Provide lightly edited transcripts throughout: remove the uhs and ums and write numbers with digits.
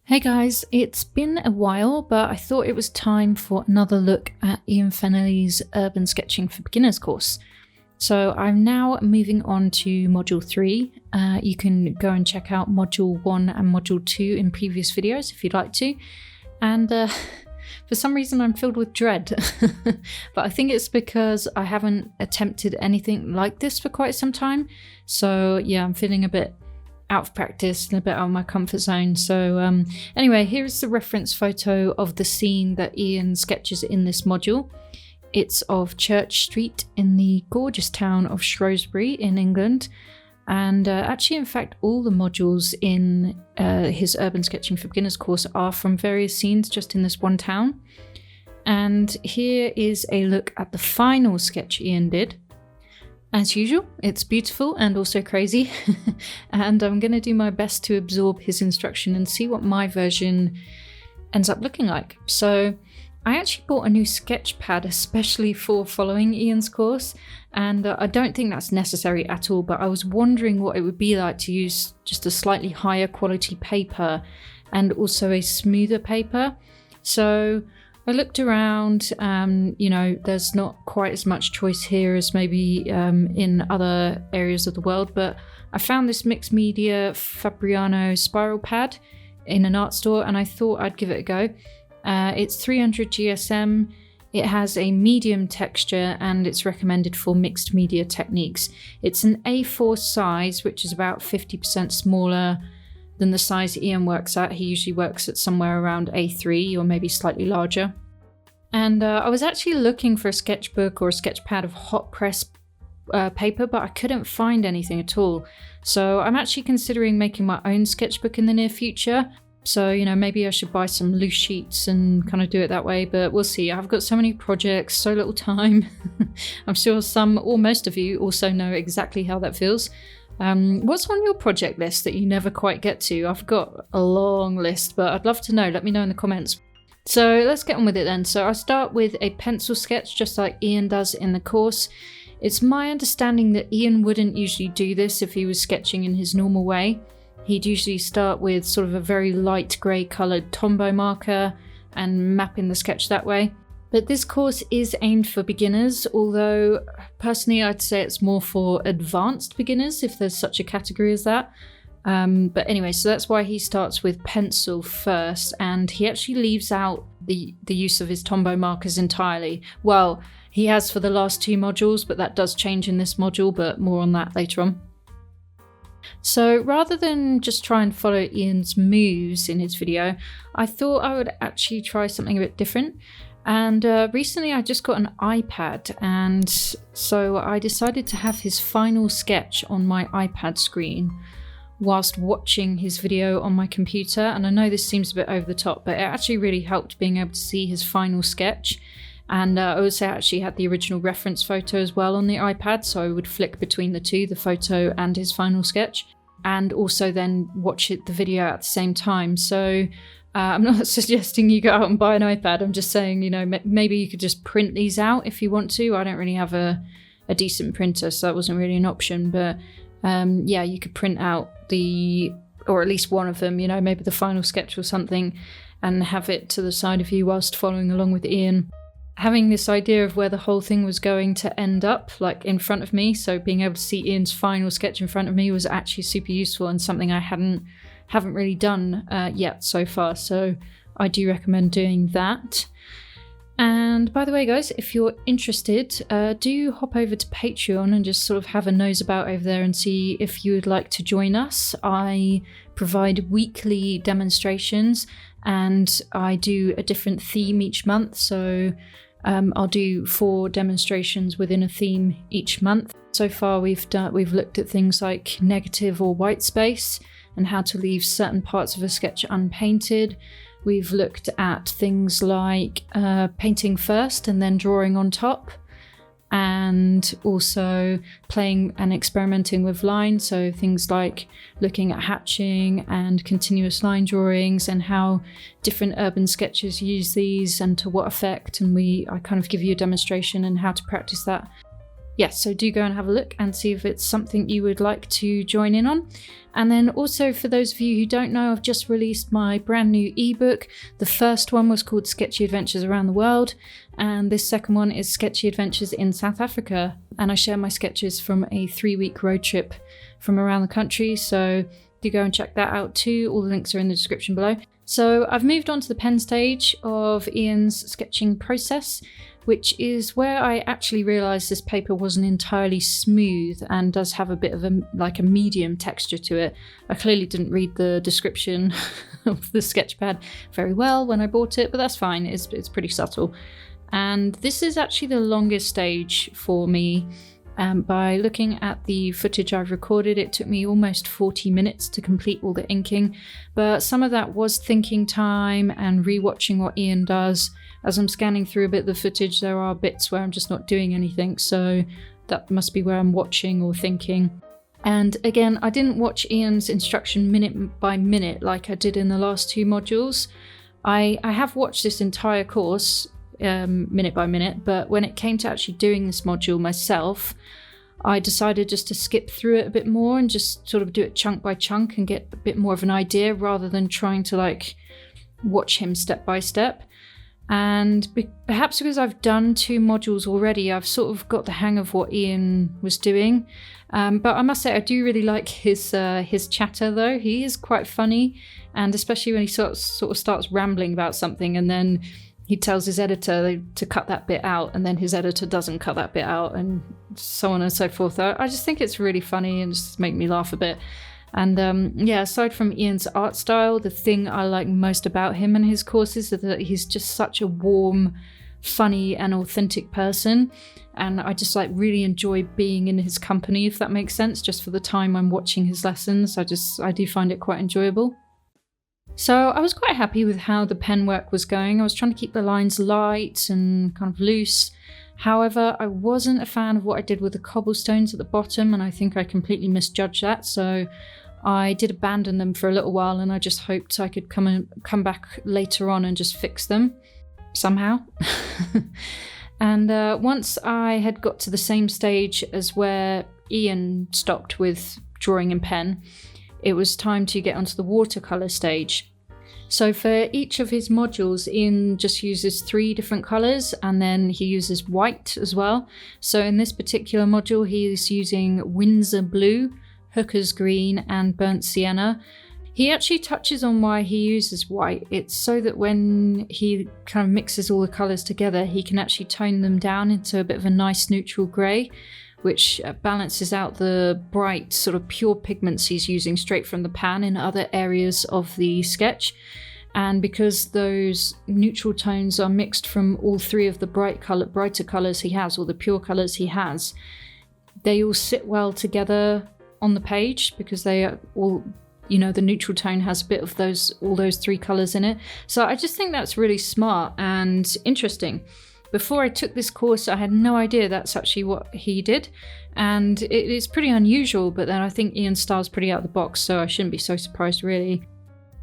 Hey guys, it's been a while, but I thought it was time for another look at Ian Fennelly's Urban Sketching for Beginners course. So I'm now moving on to Module 3. You can go and check out Module 1 and Module 2 in previous videos if you'd like to. And for some reason I'm filled with dread, but I think it's because I haven't attempted anything like this for quite some time. So yeah, I'm feeling a bit out of practice and a bit out of my comfort zone. So anyway, here's the reference photo of the scene that Ian sketches in this module. It's of Church Street in the gorgeous town of Shrewsbury in England. And actually, in fact, all the modules in his Urban Sketching for Beginners course are from various scenes just in this one town. And here is a look at the final sketch Ian did. As usual, it's beautiful and also crazy, and I'm going to do my best to absorb his instruction and see what my version ends up looking like. So I actually bought a new sketch pad especially for following Ian's course, and I don't think that's necessary at all, but I was wondering what it would be like to use just a slightly higher quality paper and also a smoother paper. So I looked around, there's not quite as much choice here as maybe in other areas of the world, but I found this mixed media Fabriano spiral pad in an art store and I thought I'd give it a go. It's 300 GSM, it has a medium texture and it's recommended for mixed media techniques. It's an A4 size, which is about 50% smaller than the size Ian works at. He usually works at somewhere around A3 or maybe slightly larger. And I was actually looking for a sketchbook or a sketch pad of hot press paper, but I couldn't find anything at all. So I'm actually considering making my own sketchbook in the near future. So, maybe I should buy some loose sheets and kind of do it that way, but we'll see. I've got so many projects, so little time. I'm sure some or most of you also know exactly how that feels. What's on your project list that you never quite get to? I've got a long list, but I'd love to know. Let me know in the comments. So let's get on with it then. So I'll start with a pencil sketch, just like Ian does in the course. It's my understanding that Ian wouldn't usually do this if he was sketching in his normal way. He'd usually start with sort of a very light grey coloured Tombow marker and map in the sketch that way. But this course is aimed for beginners, although personally I'd say it's more for advanced beginners, if there's such a category as that. But anyway, so that's why he starts with pencil first, and he actually leaves out the use of his Tombow markers entirely. Well, he has for the last two modules, but that does change in this module, but more on that later on. So rather than just try and follow Ian's moves in his video, I thought I would actually try something a bit different. And recently I just got an iPad, and so I decided to have his final sketch on my iPad screen whilst watching his video on my computer. And I know this seems a bit over the top, but it actually really helped being able to see his final sketch. And I also actually had the original reference photo as well on the iPad, so I would flick between the two, the photo and his final sketch, and also then watch the video at the same time. So I'm not suggesting you go out and buy an iPad. I'm just saying, maybe you could just print these out if you want to. I don't really have a decent printer, so that wasn't really an option. But yeah, you could print out or at least one of them, maybe the final sketch or something, and have it to the side of you whilst following along with Ian. Having this idea of where the whole thing was going to end up, like in front of me, so being able to see Ian's final sketch in front of me was actually super useful and something I haven't really done yet so far, so I do recommend doing that. And by the way guys, if you're interested, do hop over to Patreon and just sort of have a nose about over there and see if you would like to join us. I provide weekly demonstrations and I do a different theme each month, so I'll do 4 demonstrations within a theme each month. So far we've looked at things like negative or white space and how to leave certain parts of a sketch unpainted. We've looked at things like painting first and then drawing on top, and also playing and experimenting with lines, so things like looking at hatching and continuous line drawings and how different urban sketches use these and to what effect, and I kind of give you a demonstration and how to practice that. yes, so do go and have a look and see if it's something you would like to join in on. And then also, for those of you who don't know, I've just released my brand new ebook. The first one was called Sketchy Adventures Around the World, and this second one is Sketchy Adventures in South Africa. And I share my sketches from a 3-week road trip from around the country, so do go and check that out too. All the links are in the description below. So I've moved on to the pen stage of Ian's sketching process, which is where I actually realised this paper wasn't entirely smooth and does have a bit of a medium texture to it. I clearly didn't read the description of the sketchpad very well when I bought it, but that's fine, it's pretty subtle. And this is actually the longest stage for me. By looking at the footage I've recorded, it took me almost 40 minutes to complete all the inking, but some of that was thinking time and rewatching what Ian does. As I'm scanning through a bit of the footage, there are bits where I'm just not doing anything, so that must be where I'm watching or thinking. And again, I didn't watch Ian's instruction minute by minute like I did in the last 2 modules. I have watched this entire course minute by minute, but when it came to actually doing this module myself, I decided just to skip through it a bit more and just sort of do it chunk by chunk and get a bit more of an idea rather than trying to like watch him step by step. And perhaps because I've done 2 modules already, I've sort of got the hang of what Ian was doing. But I must say I do really like his chatter though. He is quite funny, and especially when he sort of starts rambling about something and then he tells his editor to cut that bit out, and then his editor doesn't cut that bit out, and so on and so forth. I just think it's really funny and just make me laugh a bit. And yeah, aside from Ian's art style, the thing I like most about him and his courses is that he's just such a warm, funny and authentic person. And I just like really enjoy being in his company, if that makes sense, just for the time I'm watching his lessons. I do find it quite enjoyable. So I was quite happy with how the pen work was going. I was trying to keep the lines light and kind of loose. However, I wasn't a fan of what I did with the cobblestones at the bottom, and I think I completely misjudged that. So I did abandon them for a little while, and I just hoped I could come back later on and just fix them somehow. And once I had got to the same stage as where Ian stopped with drawing in pen, it was time to get onto the watercolor stage. So for each of his modules, Ian just uses 3 different colors, and then he uses white as well. So in this particular module, he is using Windsor Blue, Hooker's Green, and Burnt Sienna. He actually touches on why he uses white. It's so that when he kind of mixes all the colors together, he can actually tone them down into a bit of a nice neutral gray, which balances out the bright sort of pure pigments he's using straight from the pan in other areas of the sketch. And because those neutral tones are mixed from all 3 of the brighter colors he has, or the pure colors he has, they all sit well together on the page because they are all, you know, the neutral tone has a bit of all those 3 colors in it. So I just think that's really smart and interesting. Before I took this course, I had no idea that's actually what he did, and it is pretty unusual, but then I think Ian's style's pretty out of the box, so I shouldn't be so surprised really.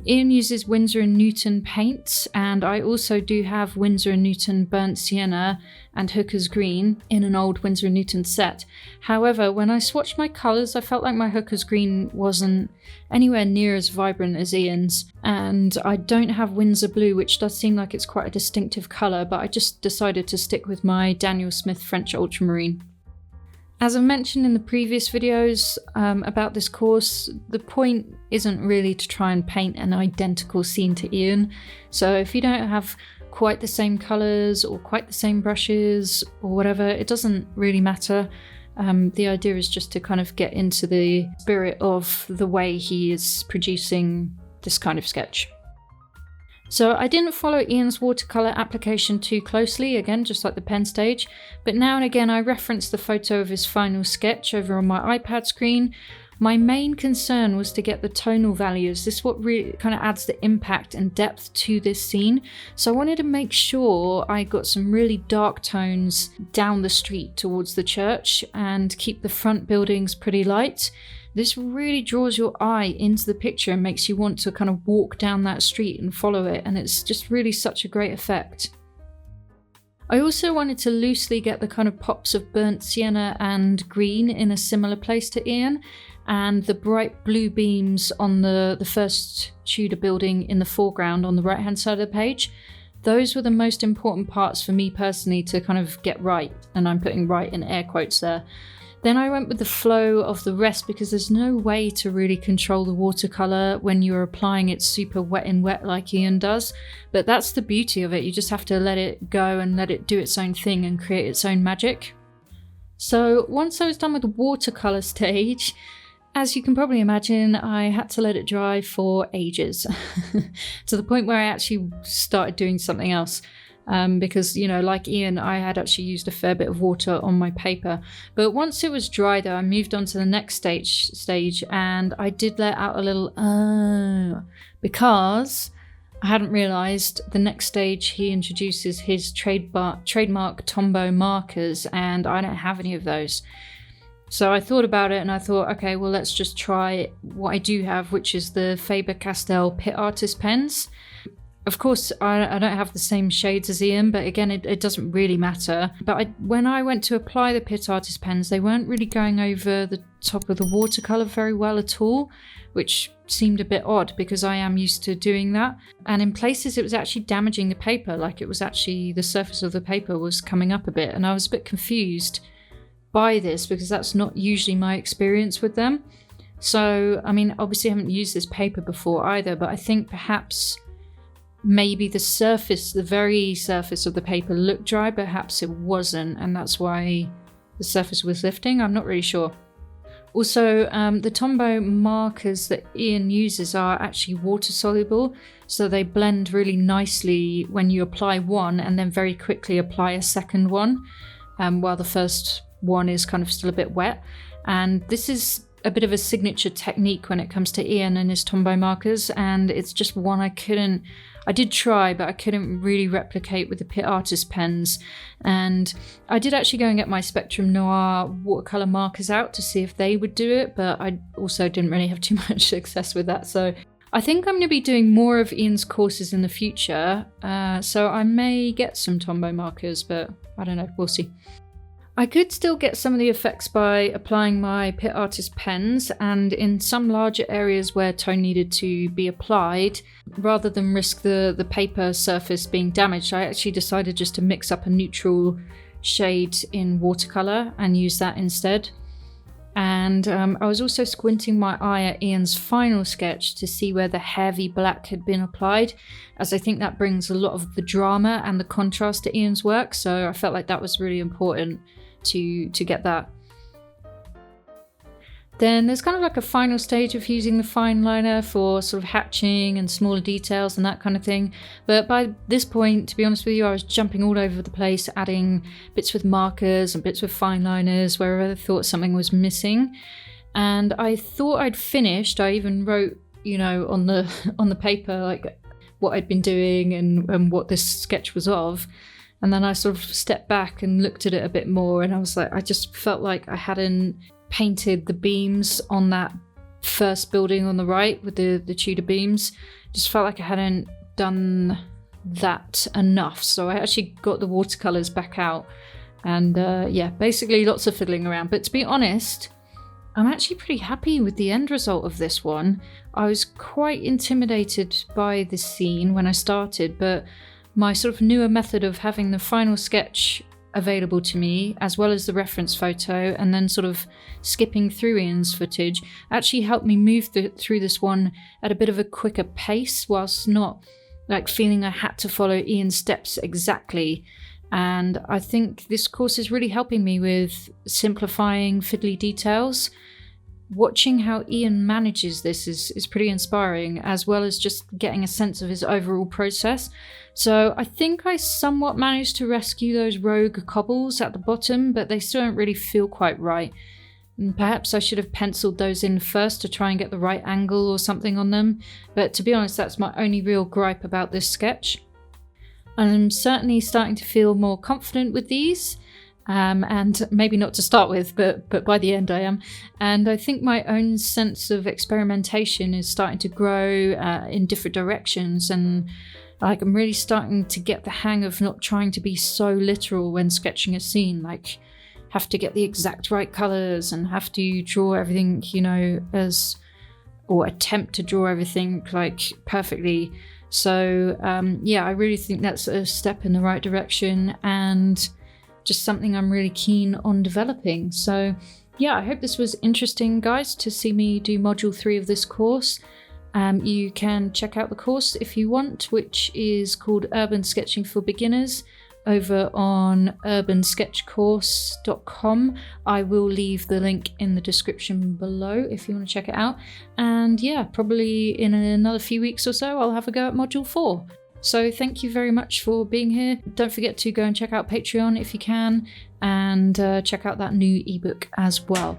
Ian uses Winsor & Newton paints, and I also do have Winsor & Newton Burnt Sienna and Hooker's Green in an old Winsor & Newton set. However, when I swatched my colours, I felt like my Hooker's Green wasn't anywhere near as vibrant as Ian's, and I don't have Windsor Blue, which does seem like it's quite a distinctive colour, but I just decided to stick with my Daniel Smith French Ultramarine. As I mentioned in the previous videos about this course, the point isn't really to try and paint an identical scene to Ian. So if you don't have quite the same colours or quite the same brushes or whatever, it doesn't really matter. The idea is just to kind of get into the spirit of the way he is producing this kind of sketch. So I didn't follow Ian's watercolour application too closely, again just like the pen stage, but now and again I reference the photo of his final sketch over on my iPad screen. My main concern was to get the tonal values. This is what really kind of adds the impact and depth to this scene. So I wanted to make sure I got some really dark tones down the street towards the church and keep the front buildings pretty light. This really draws your eye into the picture and makes you want to kind of walk down that street and follow it, and it's just really such a great effect. I also wanted to loosely get the kind of pops of burnt sienna and green in a similar place to Ian, and the bright blue beams on the first Tudor building in the foreground on the right hand side of the page. Those were the most important parts for me personally to kind of get right, and I'm putting right in air quotes there. Then I went with the flow of the rest because there's no way to really control the watercolour when you're applying it super wet in wet like Ian does. But that's the beauty of it. You just have to let it go and let it do its own thing and create its own magic. So once I was done with the watercolour stage, as you can probably imagine, I had to let it dry for ages to the point where I actually started doing something else. Because, you know, like Ian, I had actually used a fair bit of water on my paper. But once it was dry though, I moved on to the next stage and I did let out a little because I hadn't realised the next stage he introduces his trademark Tombow markers, and I don't have any of those. So I thought about it and I thought, okay, well, let's just try what I do have, which is the Faber-Castell Pit Artist pens. Of course, I don't have the same shades as Ian, but again, it doesn't really matter. But when I went to apply the Pit Artist pens, they weren't really going over the top of the watercolour very well at all, which seemed a bit odd because I am used to doing that. And in places, it was actually damaging the paper, like it was actually the surface of the paper was coming up a bit. And I was a bit confused by this because that's not usually my experience with them. So, I mean, obviously I haven't used this paper before either, but I think perhaps maybe the surface, the very surface of the paper looked dry, perhaps it wasn't, and that's why the surface was lifting. I'm not really sure. Also, the Tombow markers that Ian uses are actually water soluble, so they blend really nicely when you apply one and then very quickly apply a second one, while the first one is kind of still a bit wet. And this is a bit of a signature technique when it comes to Ian and his Tombow markers, and it's just one I did try, but I couldn't really replicate with the Pit Artist pens. And I did actually go and get my Spectrum Noir watercolour markers out to see if they would do it, but I also didn't really have too much success with that. So I think I'm going to be doing more of Ian's courses in the future, so I may get some Tombow markers, but I don't know, we'll see. I could still get some of the effects by applying my Pit Artist pens, and in some larger areas where tone needed to be applied, rather than risk the paper surface being damaged, I actually decided just to mix up a neutral shade in watercolour and use that instead. And I was also squinting my eye at Ian's final sketch to see where the heavy black had been applied, as I think that brings a lot of the drama and the contrast to Ian's work, so I felt like that was really important to get that. Then there's kind of like a final stage of using the fine liner for sort of hatching and smaller details and that kind of thing. But by this point, to be honest with you, I was jumping all over the place, adding bits with markers and bits with fine liners wherever I thought something was missing. And I thought I'd finished. I even wrote, you know, on the paper like what I'd been doing and what this sketch was of. And then I sort of stepped back and looked at it a bit more, and I was like, I just felt like I hadn't painted the beams on that first building on the right with the Tudor beams. Just felt like I hadn't done that enough. So I actually got the watercolors back out, and yeah, basically lots of fiddling around. But to be honest, I'm actually pretty happy with the end result of this one. I was quite intimidated by this scene when I started, but my sort of newer method of having the final sketch available to me, as well as the reference photo, and then sort of skipping through Ian's footage, actually helped me move through this one at a bit of a quicker pace, whilst not like feeling I had to follow Ian's steps exactly. And I think this course is really helping me with simplifying fiddly details. Watching how Ian manages this is pretty inspiring, as well as just getting a sense of his overall process. So I think I somewhat managed to rescue those rogue cobbles at the bottom, but they still don't really feel quite right. And perhaps I should have penciled those in first to try and get the right angle or something on them. But to be honest, that's my only real gripe about this sketch. I'm certainly starting to feel more confident with these. and maybe not to start with, but by the end I am. And I think my own sense of experimentation is starting to grow in different directions, and like I'm really starting to get the hang of not trying to be so literal when sketching a scene, like have to get the exact right colors and have to draw everything, you know, or attempt to draw everything like perfectly. So yeah, I really think that's a step in the right direction and just something I'm really keen on developing. So yeah, I hope this was interesting, guys, to see me do module 3 of this course. You can check out the course if you want, which is called Urban Sketching for Beginners, over on urbansketchcourse.com. I will leave the link in the description below if you want to check it out. And yeah, probably in another few weeks or so, I'll have a go at module 4. So thank you very much for being here. Don't forget to go and check out Patreon if you can, and check out that new ebook as well.